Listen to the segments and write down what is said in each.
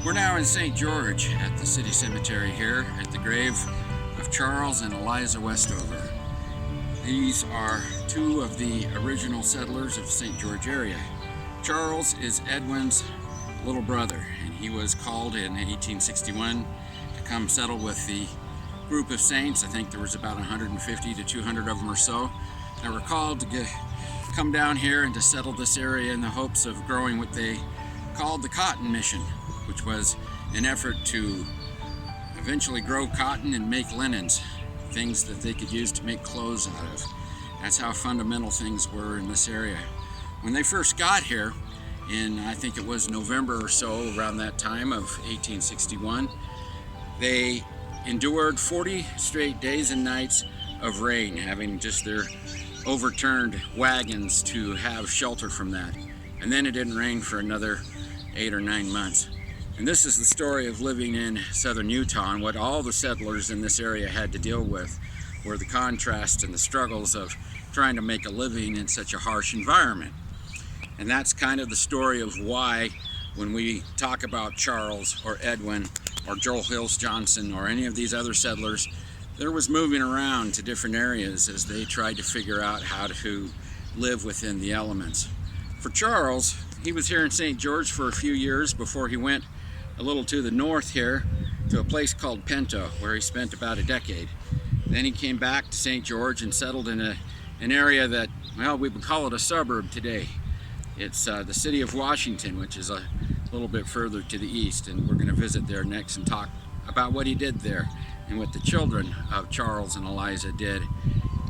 We're now in St. George at the city cemetery here at the grave of Charles and Eliza Westover. These are two of the original settlers of the St. George area. Charles is Edwin's little brother, and he was called in 1861 to come settle with the group of saints. I think there was about 150 to 200 of them or so that were called to come down here and to settle this area in the hopes of growing what they called the cotton mission, which was an effort to eventually grow cotton and make linens, things that they could use to make clothes out of. That's how fundamental things were in this area. When they first got here, in I think it was November or so, around that time of 1861, they endured 40 straight days and nights of rain, having just their overturned wagons to have shelter from that. And then it didn't rain for another 8 or 9 months. And this is the story of living in southern Utah, and what all the settlers in this area had to deal with were the contrast and the struggles of trying to make a living in such a harsh environment. And that's kind of the story of why, when we talk about Charles or Edwin or Joel Hills Johnson or any of these other settlers, there was moving around to different areas as they tried to figure out how to live within the elements. For Charles, he was here in St. George for a few years before he went a little to the north here to a place called Pinto, where he spent about a decade. Then he came back to St. George and settled in an area that, well, we would call it a suburb today. It's the city of Washington, which is a little bit further to the east, and we're going to visit there next and talk about what he did there and what the children of Charles and Eliza did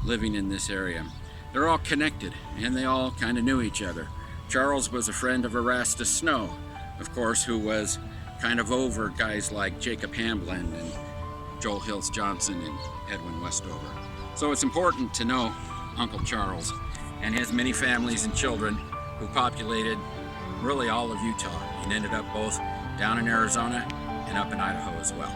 living in this area. They're all connected, and they all kind of knew each other. Charles was a friend of Erastus Snow, of course, who was kind of over guys like Jacob Hamblin and Joel Hills Johnson and Edwin Westover. So it's important to know Uncle Charles and his many families and children who populated really all of Utah, and ended up both down in Arizona and up in Idaho as well.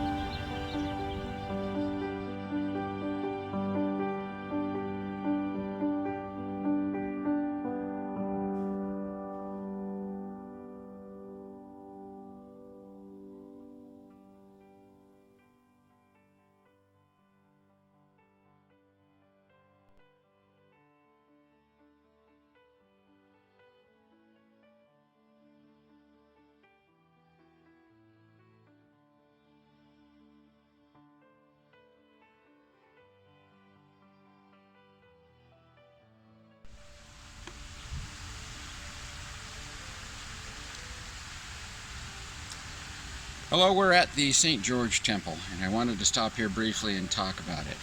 Hello, we're at the St. George Temple, and I wanted to stop here briefly and talk about it.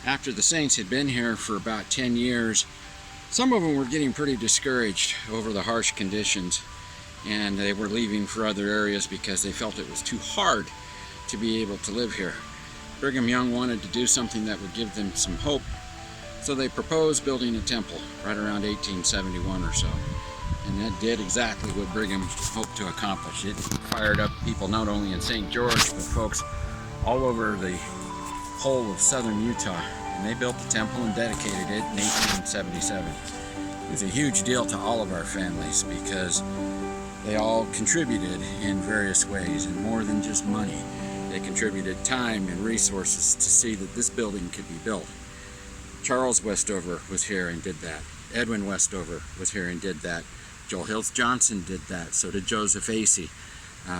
After the saints had been here for about 10 years, some of them were getting pretty discouraged over the harsh conditions, and they were leaving for other areas because they felt it was too hard to be able to live here. Brigham Young wanted to do something that would give them some hope, so they proposed building a temple right around 1871 or so. And that did exactly what Brigham hoped to accomplish. It fired up people not only in St. George, but folks all over the whole of southern Utah. And they built the temple and dedicated it in 1877. It was a huge deal to all of our families because they all contributed in various ways, and more than just money. They contributed time and resources to see that this building could be built. Charles Westover was here and did that. Edwin Westover was here and did that. Joel Hills Johnson did that, so did Joseph Acey,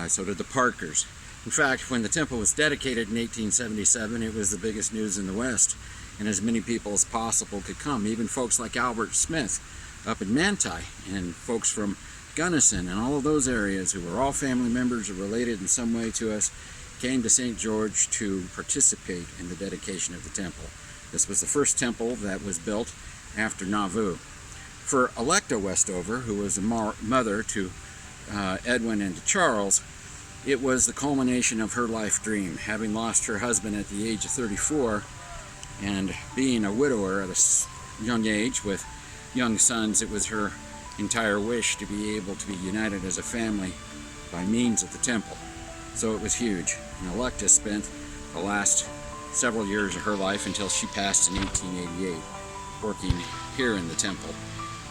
so did the Parkers. In fact, when the temple was dedicated in 1877, it was the biggest news in the West, and as many people as possible could come. Even folks like Albert Smith up in Manti, and folks from Gunnison and all of those areas who were all family members or related in some way to us, came to St. George to participate in the dedication of the temple. This was the first temple that was built after Nauvoo. For Electa Westover, who was a mother to Edwin and to Charles, it was the culmination of her life dream. Having lost her husband at the age of 34 and being a widower at a young age with young sons, it was her entire wish to be able to be united as a family by means of the temple. So it was huge. And Electa spent the last several years of her life until she passed in 1888 working here in the temple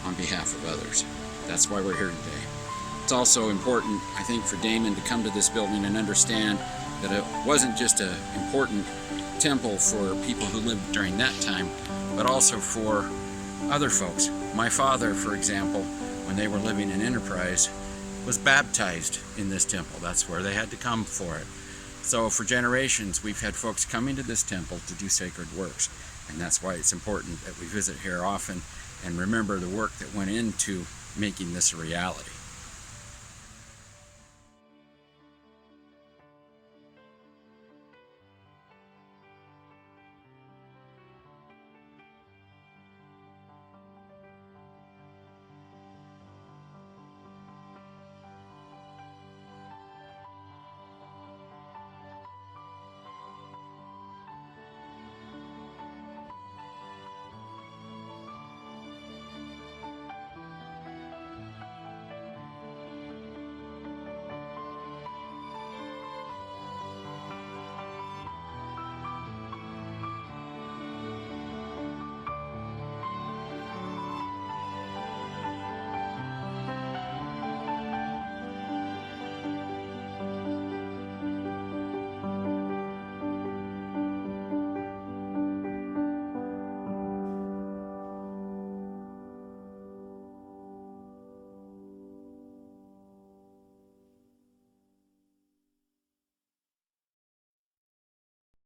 on behalf of others. That's why we're here today. It's also important, I think, for Damon to come to this building and understand that it wasn't just an important temple for people who lived during that time, but also for other folks. My father, for example, when they were living in Enterprise, was baptized in this temple. That's where they had to come for it. So for generations, we've had folks coming to this temple to do sacred works, and that's why it's important that we visit here often and remember the work that went into making this a reality.